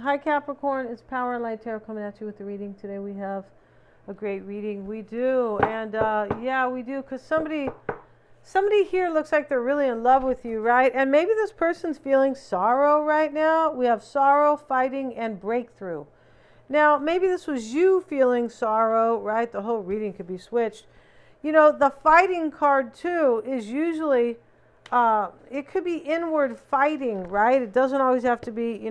Hi Capricorn, it's Power and Light Tarot coming at you with the reading. Today we have a great reading. We do, and yeah, we do, because somebody here looks like they're really in love with you, right? And maybe this person's feeling sorrow right now. We have sorrow, fighting, and breakthrough. Now, maybe this was you feeling sorrow, right? The whole reading could be switched. You know, the fighting card too is usually, it could be inward fighting, right? It doesn't always have to be,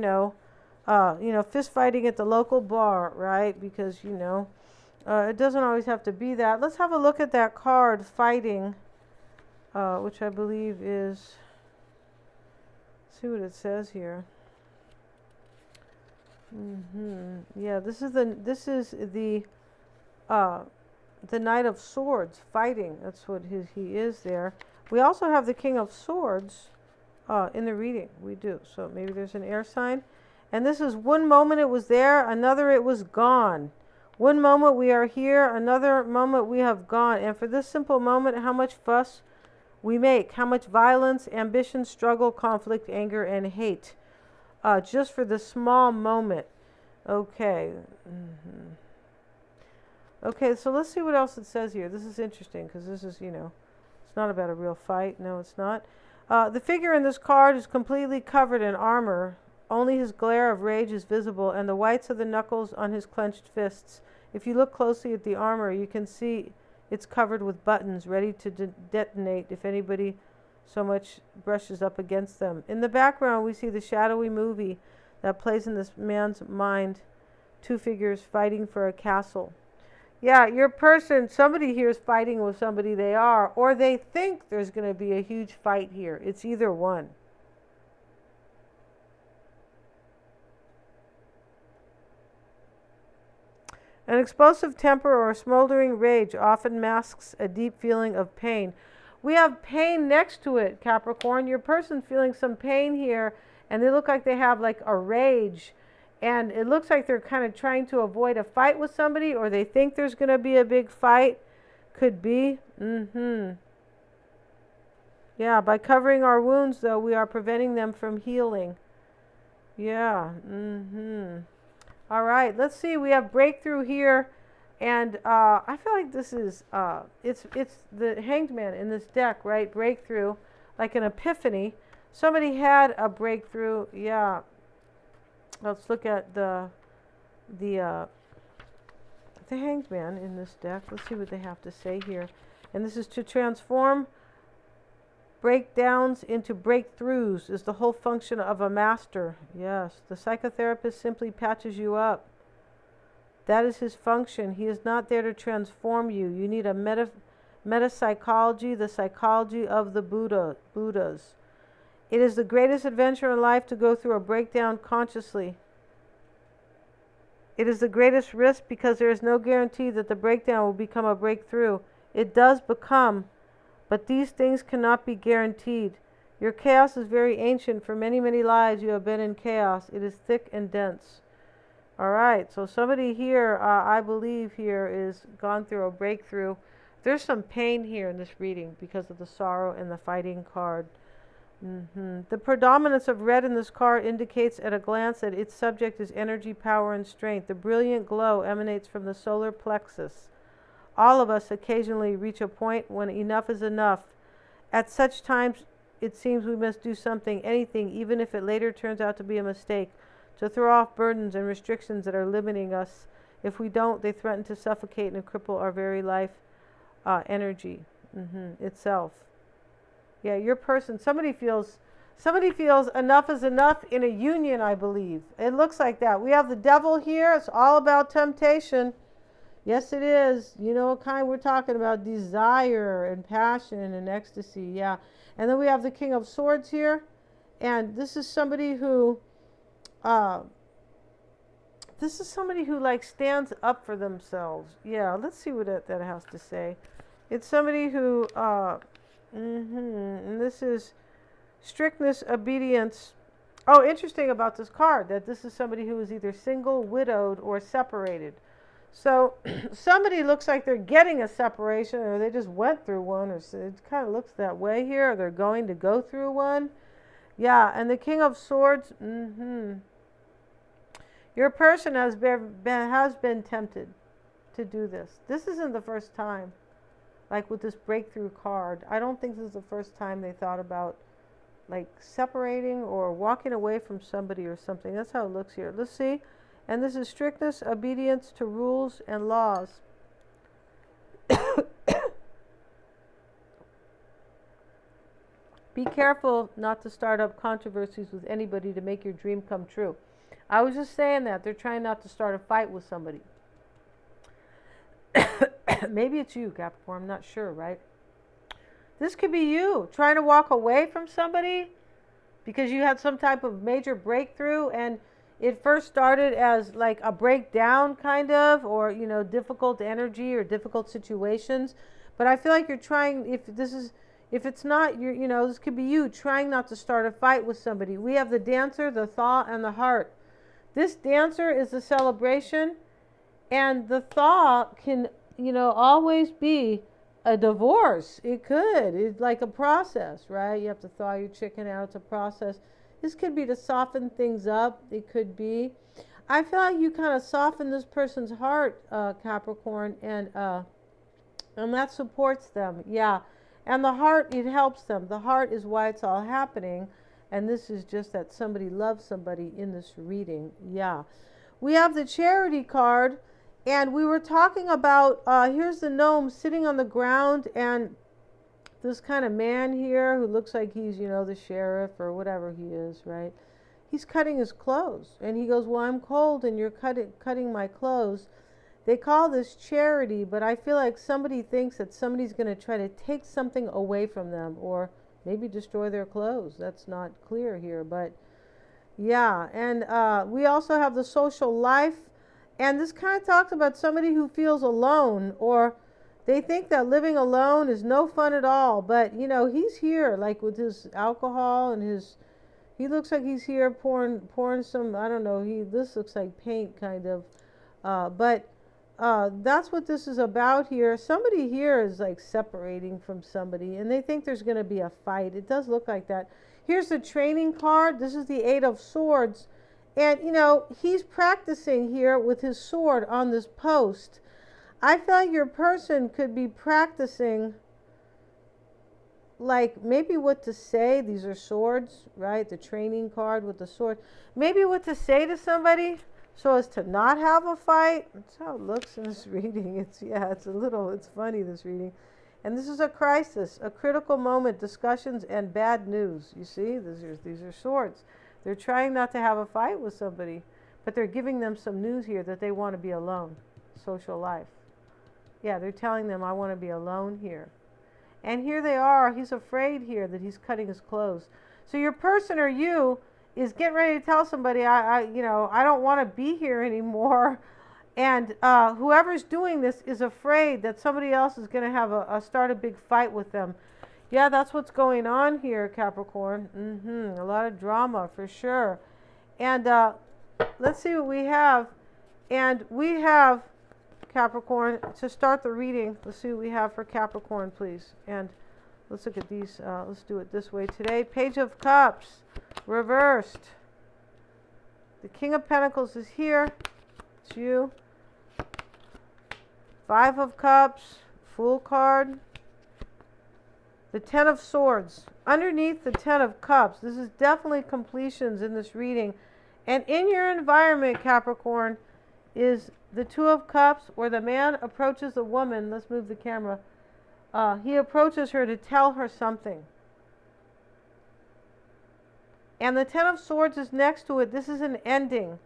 fist fighting at the local bar, right? Because, it doesn't always have to be that. Let's have a look at that card, fighting, which I believe is, see what it says here. Yeah, this is the Knight of Swords, fighting. That's what he is there. We also have the King of Swords in the reading. We do. So maybe there's an air sign. And this is one moment it was there, another it was gone. One moment we are here, another moment we have gone. And for this simple moment, how much fuss we make, how much violence, ambition, struggle, conflict, anger, and hate. Just for the small moment. Okay. Okay, so let's see what else it says here. This is interesting because this is, it's not about a real fight. No, it's not. The figure in this card is completely covered in armor. Only his glare of rage is visible, and the whites of the knuckles on his clenched fists. If you look closely at the armor, you can see it's covered with buttons ready to detonate if anybody so much brushes up against them. In the background, we see the shadowy movie that plays in this man's mind. Two figures fighting for a castle. Yeah, your person, somebody here is fighting with somebody they are, or they think there's going to be a huge fight here. It's either one. An explosive temper or a smoldering rage often masks a deep feeling of pain. We have pain next to it, Capricorn. Your person feeling some pain here, and they look like they have like a rage. And it looks like they're kind of trying to avoid a fight with somebody, or they think there's going to be a big fight. Could be. Yeah, by covering our wounds, though, we are preventing them from healing. Yeah. All right, let's see. We have breakthrough here. And I feel like this is, it's the Hanged Man in this deck, right? Breakthrough, like an epiphany. Somebody had a breakthrough. Yeah. Let's look at the Hanged Man in this deck. Let's see what they have to say here. And this is to transform breakdowns into breakthroughs is the whole function of a master. Yes, the psychotherapist simply patches you up. That is his function. He is not there to transform you. You need a metapsychology, the psychology of the Buddhas. It is the greatest adventure in life to go through a breakdown consciously. It is the greatest risk because there is no guarantee that the breakdown will become a breakthrough. It does become, but these things cannot be guaranteed. Your chaos is very ancient. For many, many lives you have been in chaos. It is thick and dense. All right, so somebody here, I believe here, is gone through a breakthrough. There's some pain here in this reading because of the sorrow and the fighting card. The predominance of red in this card indicates at a glance that its subject is energy, power, and strength. The brilliant glow emanates from the solar plexus. All of us occasionally reach a point when enough is enough. At such times, it seems we must do something, anything, even if it later turns out to be a mistake, to throw off burdens and restrictions that are limiting us. If we don't, they threaten to suffocate and cripple our very life energy itself. Yeah, your person, somebody feels enough is enough in a union, I believe. It looks like that. We have the devil here. It's all about temptation. Yes, it is. You know what kind we're talking about? Desire and passion and ecstasy. Yeah. And then we have the King of Swords here. And this is somebody who like stands up for themselves. Yeah, let's see what that has to say. It's somebody who and this is strictness, obedience. Oh, interesting about this card that this is somebody who is either single, widowed, or separated. So somebody looks like they're getting a separation, or they just went through one, or it kind of looks that way here, or they're going to go through one. Yeah, and the King of Swords, Your person has been tempted to do this. This isn't the first time. Like with this breakthrough card, I don't think this is the first time they thought about like separating or walking away from somebody or something. That's how it looks here. Let's see. And this is strictness, obedience to rules and laws. Be careful not to start up controversies with anybody to make your dream come true. I was just saying that. They're trying not to start a fight with somebody. Maybe it's you, Capricorn. I'm not sure, right? This could be you trying to walk away from somebody because you had some type of major breakthrough, and it first started as like a breakdown kind of, or, you know, difficult energy or difficult situations. But I feel like you're trying, if it's not, you know, this could be you trying not to start a fight with somebody. We have the Dancer, the Thought, and the Heart. This Dancer is the celebration, and the Thought can, you know, always be a divorce. It could. It's like a process, right? You have to thaw your chicken out. It's a process. This could be to soften things up. It could be. I feel like you kind of soften this person's heart, Capricorn, and that supports them. Yeah. And the heart, it helps them. The heart is why it's all happening. And this is just that somebody loves somebody in this reading. Yeah. We have the Charity card. And we were talking about, here's the gnome sitting on the ground, and this kind of man here who looks like he's, you know, the sheriff or whatever he is, right? He's cutting his clothes. And he goes, well, I'm cold and you're cutting my clothes. They call this charity, but I feel like somebody thinks that somebody's going to try to take something away from them or maybe destroy their clothes. That's not clear here, but yeah. And we also have the Social Life. And this kind of talks about somebody who feels alone, or they think that living alone is no fun at all. But, you know, he's here like with his alcohol and he looks like he's here pouring some, I don't know, this looks like paint kind of. But that's what this is about here. Somebody here is like separating from somebody and they think there's going to be a fight. It does look like that. Here's the training card. This is the Eight of Swords. And, you know, he's practicing here with his sword on this post. I feel like your person could be practicing, like, maybe what to say. These are swords, right? The training card with the sword. Maybe what to say to somebody so as to not have a fight. That's how it looks in this reading. It's funny, this reading. And this is a crisis, a critical moment, discussions, and bad news. You see, these are swords. They're trying not to have a fight with somebody, but they're giving them some news here that they want to be alone. Social life. Yeah, they're telling them, I want to be alone here. And here they are. He's afraid here that he's cutting his clothes. So your person or you is getting ready to tell somebody, I don't want to be here anymore. And whoever's doing this is afraid that somebody else is going to have start a big fight with them. Yeah, that's what's going on here, Capricorn. A lot of drama for sure. And let's see what we have. And we have, Capricorn, to start the reading, let's see what we have for Capricorn, please. And let's look at these. Let's do it this way today. Page of Cups, reversed. The King of Pentacles is here. It's you. Five of Cups, Fool card. The Ten of Swords. Underneath the Ten of Cups, this is definitely completions in this reading. And in your environment, Capricorn, is the Two of Cups, where the man approaches the woman. Let's move the camera. He approaches her to tell her something. And the Ten of Swords is next to it. This is an ending.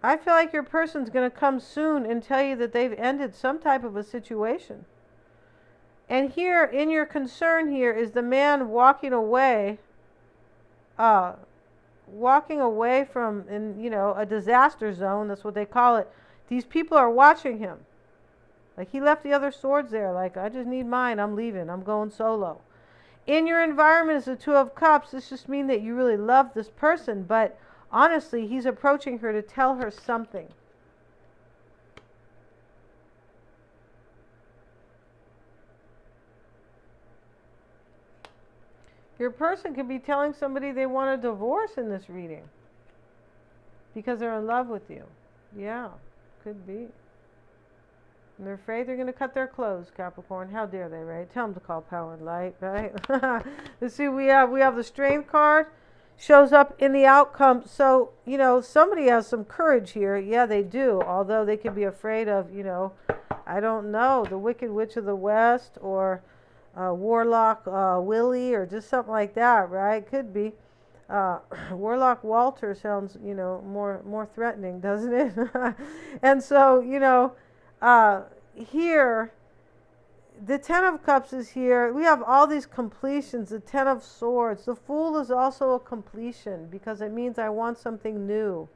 I feel like your person's going to come soon and tell you that they've ended some type of a situation. And here, in your concern here, is the man walking away from, a disaster zone. That's what they call it. These people are watching him. Like, he left the other swords there. Like, I just need mine. I'm leaving. I'm going solo. In your environment is the Two of Cups. This just means that you really love this person. But honestly, he's approaching her to tell her something. Your person could be telling somebody they want a divorce in this reading. because they're in love with you. Yeah, could be. And they're afraid they're going to cut their clothes, Capricorn. How dare they, right? Tell them to call power and light, right? Let's see, we have the Strength card. Shows up in the outcome. So, somebody has some courage here. Yeah, they do. Although they could be afraid of, I don't know, the Wicked Witch of the West or Warlock Willie or just something like that, right? Could be. Warlock Walter sounds, more threatening, doesn't it? And so, here, the Ten of Cups is here. We have all these completions. The Ten of Swords. The Fool is also a completion because it means I want something new.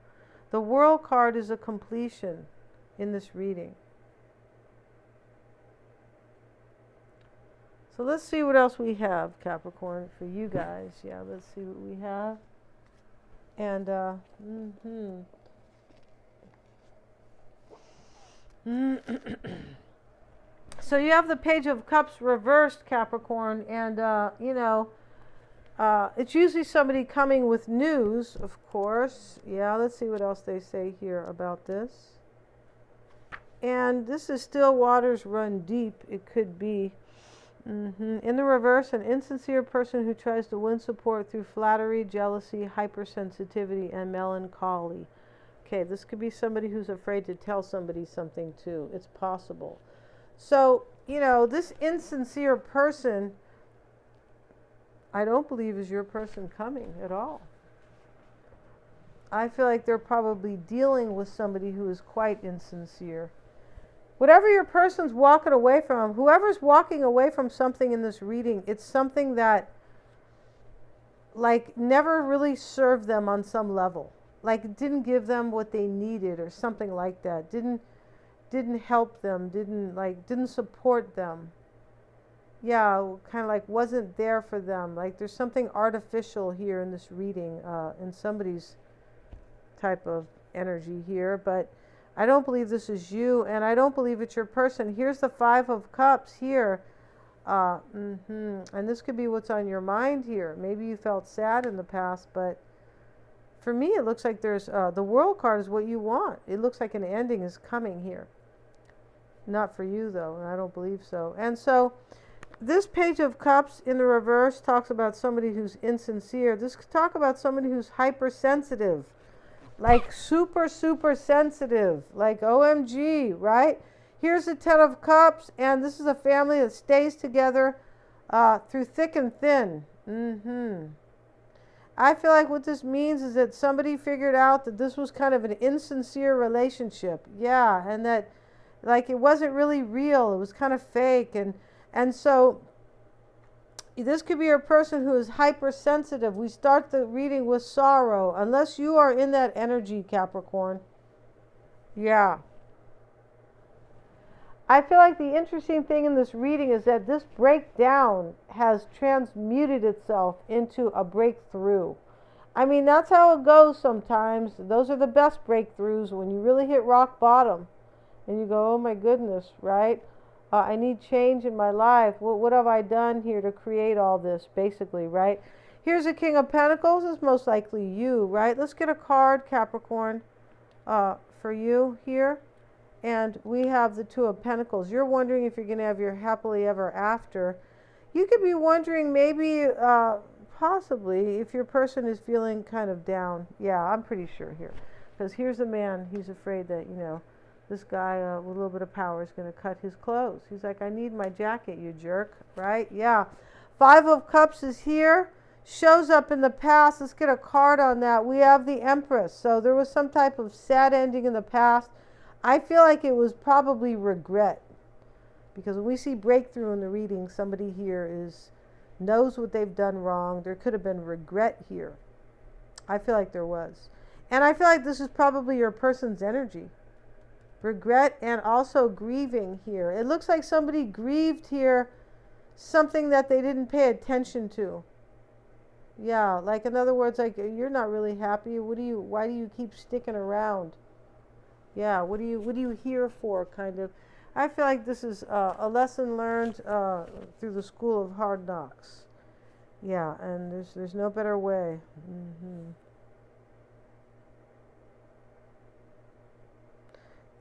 The World card is a completion in this reading. So let's see what else we have, Capricorn, for you guys. Yeah, let's see what we have. And, so you have the Page of Cups reversed, Capricorn, and, it's usually somebody coming with news, of course. Yeah, let's see what else they say here about this. And this is still waters run deep, it could be. In the reverse, an insincere person who tries to win support through flattery, jealousy, hypersensitivity, and melancholy. Okay, this could be somebody who's afraid to tell somebody something too. It's possible. So, this insincere person, I don't believe is your person coming at all. I feel like they're probably dealing with somebody who is quite insincere. Whatever your person's walking away from, whoever's walking away from something in this reading, it's something that, never really served them on some level. It didn't give them what they needed or something like that. Didn't help them, didn't support them. Yeah, kind of wasn't there for them. There's something artificial here in this reading, in somebody's type of energy here, but I don't believe this is you, and I don't believe it's your person. Here's the Five of Cups here. And this could be what's on your mind here. Maybe you felt sad in the past, but for me it looks like there's, the World card is what you want. It looks like an ending is coming here. Not for you, though, and I don't believe so. And so this Page of Cups in the reverse talks about somebody who's insincere. This could talk about somebody who's hypersensitive. Super, super sensitive, OMG, right? Here's the Ten of Cups, and this is a family that stays together through thick and thin. I feel like what this means is that somebody figured out that this was kind of an insincere relationship. Yeah, and that, it wasn't really real. It was kind of fake, and so this could be a person who is hypersensitive. We start the reading with sorrow, unless you are in that energy, Capricorn. Yeah. I feel like the interesting thing in this reading is that this breakdown has transmuted itself into a breakthrough. I mean, that's how it goes sometimes. Those are the best breakthroughs, when you really hit rock bottom and you go, oh my goodness, right? I need change in my life. What have I done here to create all this, basically, right? Here's a King of Pentacles. It's most likely you, right? Let's get a card, Capricorn, for you here. And we have the Two of Pentacles. You're wondering if you're going to have your happily ever after. You could be wondering maybe, possibly, if your person is feeling kind of down. Yeah, I'm pretty sure here. Because here's a man. He's afraid that, this guy with a little bit of power is going to cut his clothes. He's like, I need my jacket, you jerk, right? Yeah. Five of Cups is here. Shows up in the past. Let's get a card on that. We have the Empress. So there was some type of sad ending in the past. I feel like it was probably regret. Because when we see breakthrough in the reading, somebody here knows what they've done wrong. There could have been regret here. I feel like there was. And I feel like this is probably your person's energy. Regret and also grieving here. It looks like somebody grieved here something that they didn't pay attention to. Yeah, in other words, you're not really happy. Why do you keep sticking around? Yeah, what are you here for, kind of? I feel like this is a lesson learned through the school of hard knocks. Yeah, and there's no better way.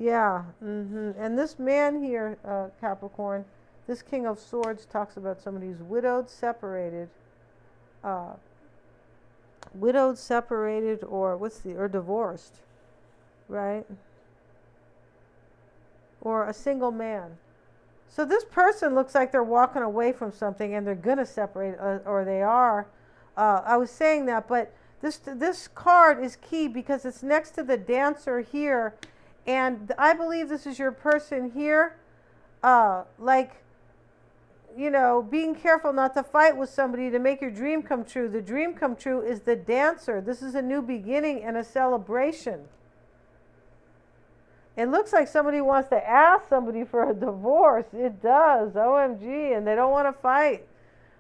Yeah. And this man here, Capricorn, this King of Swords talks about somebody who's uh, widowed, separated, or or divorced, right? Or a single man. So this person looks like they're walking away from something and they're gonna separate, or they are. I was saying that, but this card is key because it's next to the Dancer here, and I believe this is your person here. Like, being careful not to fight with somebody to make your dream come true. The dream come true is the Dancer. This is a new beginning and a celebration. It looks like somebody wants to ask somebody for a divorce. It does. OMG. And they don't want to fight.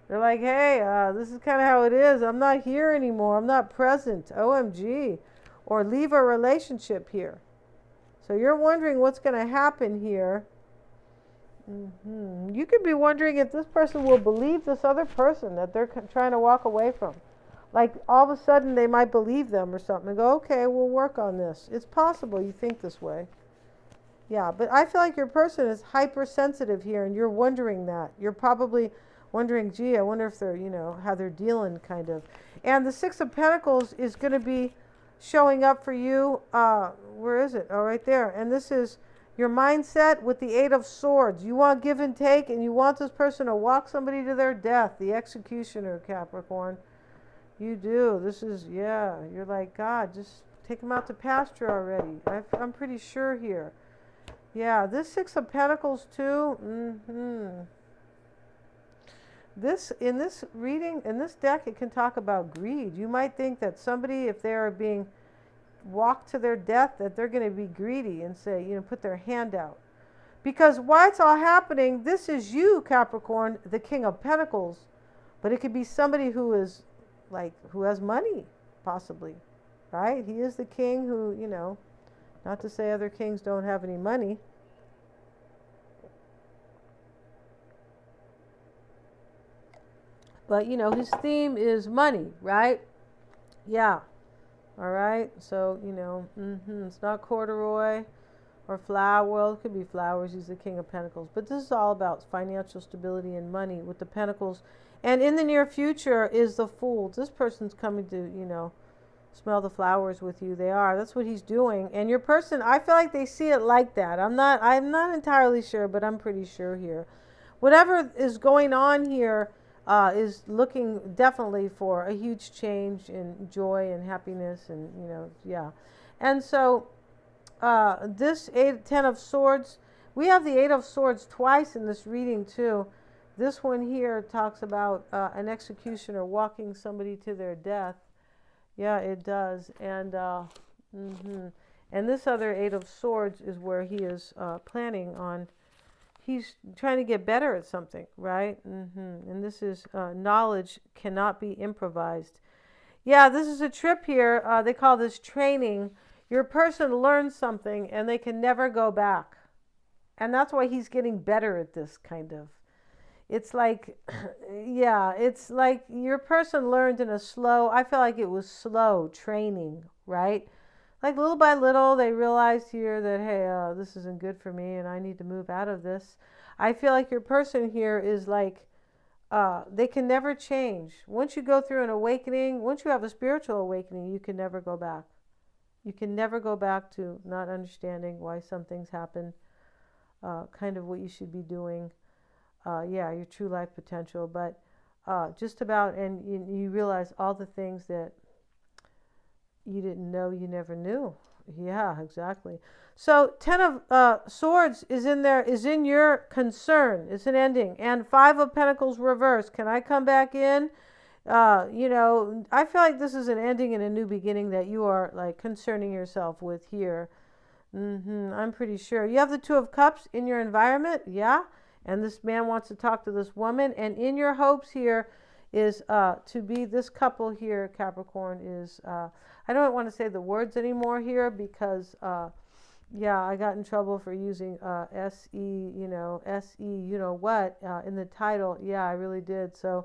They're like, hey, this is kind of how it is. I'm not here anymore. I'm not present. OMG. Or leave a relationship here. So you're wondering what's going to happen here. You could be wondering if this person will believe this other person that they're trying to walk away from. Like all of a sudden they might believe them or something and go, okay, we'll work on this. It's possible you think this way. Yeah, but I feel like your person is hypersensitive here and you're wondering that. You're probably wondering, gee, I wonder if they're, how they're dealing kind of. And the Six of Pentacles is going to be showing up for you. Where is it? Oh, right there. And this is your mindset with the Eight of Swords. You want give and take, and you want this person to walk somebody to their death. The Executioner, Capricorn. You do. This is, yeah, you're like, God, just take them out to pasture already. I'm pretty sure here. Yeah, this Six of Pentacles too. In this reading, in this deck, it can talk about greed. You might think that somebody, if they are being walked to their death, that they're going to be greedy and say, put their hand out. Because why it's all happening, this is you, Capricorn, the King of Pentacles. But it could be somebody who is, who has money, possibly. Right? He is the king who, not to say other kings don't have any money. But, his theme is money, right? Yeah. All right. So, it's not corduroy or flower. Well, it could be flowers. He's the King of Pentacles. But this is all about financial stability and money with the Pentacles. And in the near future is the Fool. This person's coming to, smell the flowers with you. They are. That's what he's doing. And your person, I feel like they see it like that. I'm not entirely sure, but I'm pretty sure here. Whatever is going on here is looking definitely for a huge change in joy and happiness and, yeah. And so this Ten of Swords, we have the Eight of Swords twice in this reading too. This one here talks about an executioner walking somebody to their death. Yeah, it does. And and this other Eight of Swords is where he is planning on, he's trying to get better at something, right? And this is knowledge cannot be improvised. Yeah, this is a trip here. They call this training. Your person learns something and they can never go back. And that's why he's getting better at this kind of. It's like, yeah, it's like your person learned in a slow, I feel like it was slow training, right? Like little by little, they realized here that, hey, this isn't good for me and I need to move out of this. I feel like your person here is like, they can never change. Once you go through an awakening, once you have a spiritual awakening, you can never go back. You can never go back to not understanding why some things happen, kind of what you should be doing. Yeah, your true life potential, but just about, and you realize all the things that you didn't know you never knew. Yeah, exactly. So 10 of Swords is in there, is in your concern. It's an ending. And 5 of Pentacles reversed. Can I come back in? I feel like this is an ending and a new beginning that you are like concerning yourself with here. I'm pretty sure. You have the 2 of Cups in your environment. Yeah. And this man wants to talk to this woman. And in your hopes here is to be this couple here, Capricorn, is, I don't want to say the words anymore here because, yeah, I got in trouble for using S-E, S-E, what, in the title. Yeah, I really did. So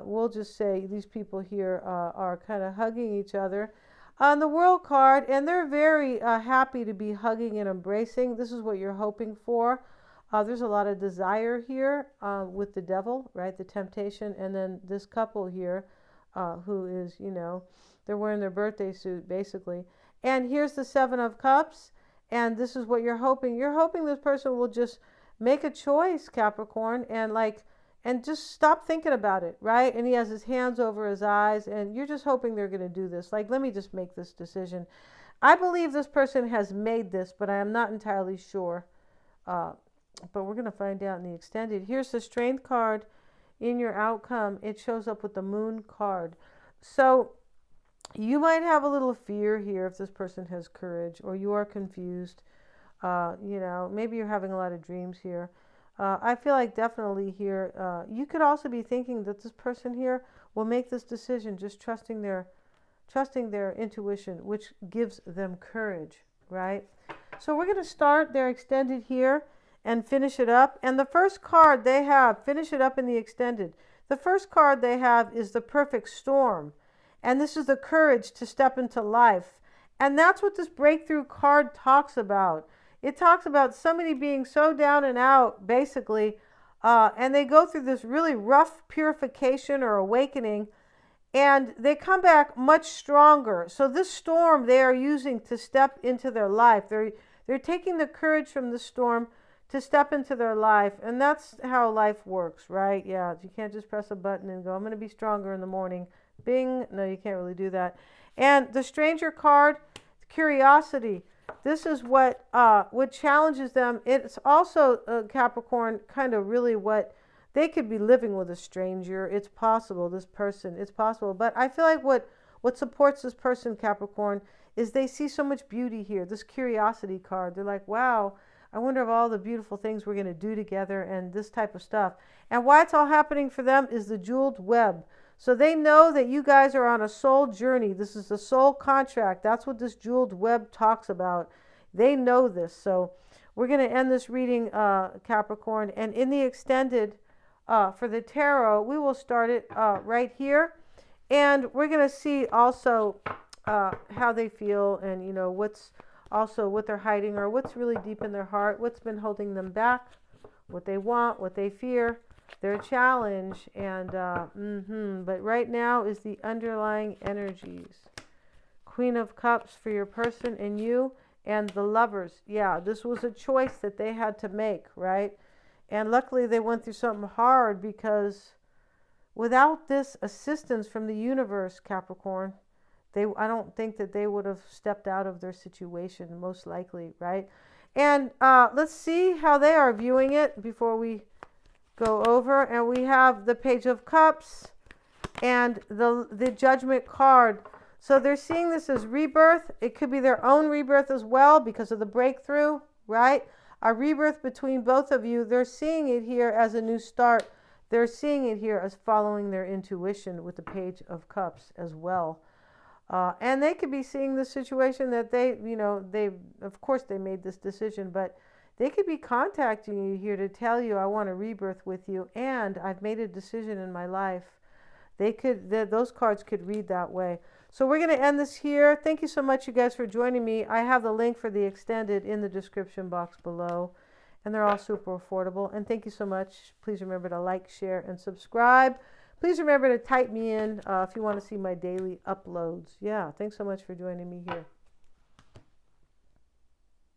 we'll just say these people here are kind of hugging each other. On the World card, and they're very happy to be hugging and embracing. This is what you're hoping for. There's a lot of desire here with the devil, right? The temptation, and then this couple here who is, they're wearing their birthday suit basically. And here's the Seven of Cups, and this is what you're hoping. You're hoping this person will just make a choice, Capricorn, and just stop thinking about it, right? And he has his hands over his eyes, and you're just hoping they're going to do this. Like, let me just make this decision. I believe this person has made this, but I am not entirely sure. But we're going to find out in the extended. Here's the Strength card in your outcome. It shows up with the Moon card. So you might have a little fear here if this person has courage, or you are confused. Maybe you're having a lot of dreams here. I feel like definitely here, you could also be thinking that this person here will make this decision just trusting their intuition, which gives them courage, right? So we're going to start their extended here and finish it up. And the first card they have, finish it up in the extended. The first card they have is the Perfect Storm. And this is the courage to step into life. And that's what this breakthrough card talks about. It talks about somebody being so down and out, basically, and they go through this really rough purification or awakening, and they come back much stronger. So this storm they are using to step into their life. They're taking the courage from the storm to step into their life, and that's how life works, right? Yeah, you can't just press a button and go, I'm going to be stronger in the morning. Bing. No, you can't really do that. And the Stranger card, curiosity. This is what challenges them. It's also, Capricorn, kind of really what they could be living with a stranger. It's possible, this person, it's possible. But I feel like what supports this person, Capricorn, is they see so much beauty here. This curiosity card. They're like, wow, I wonder if all the beautiful things we're going to do together and this type of stuff. And why it's all happening for them is the jeweled web. So they know that you guys are on a soul journey. This is a soul contract. That's what this jeweled web talks about. They know this. So we're going to end this reading, Capricorn. And in the extended for the tarot, we will start it right here. And we're going to see also how they feel and, what's also what they're hiding or what's really deep in their heart, what's been holding them back, what they want, what they fear, their challenge, and but right now is the underlying energies. Queen of Cups for your person and you, and the Lovers. Yeah, this was a choice that they had to make, right? And luckily they went through something hard, because without this assistance from the universe, Capricorn, I don't think that they would have stepped out of their situation, most likely, right? And let's see how they are viewing it before we go over. And we have the Page of Cups and the Judgment card. So they're seeing this as rebirth. It could be their own rebirth as well because of the breakthrough, right? A rebirth between both of you. They're seeing it here as a new start. They're seeing it here as following their intuition with the Page of Cups as well. And they could be seeing the situation that they of course they made this decision, but they could be contacting you here to tell you, I want a rebirth with you, and I've made a decision in my life. Those cards could read that way. So we're going to end this here. Thank you so much, you guys, for joining me. I have the link for the extended in the description box below, and they're all super affordable. And thank you so much. Please remember to like, share, and subscribe. Please remember to type me in if you want to see my daily uploads. Yeah, thanks so much for joining me here.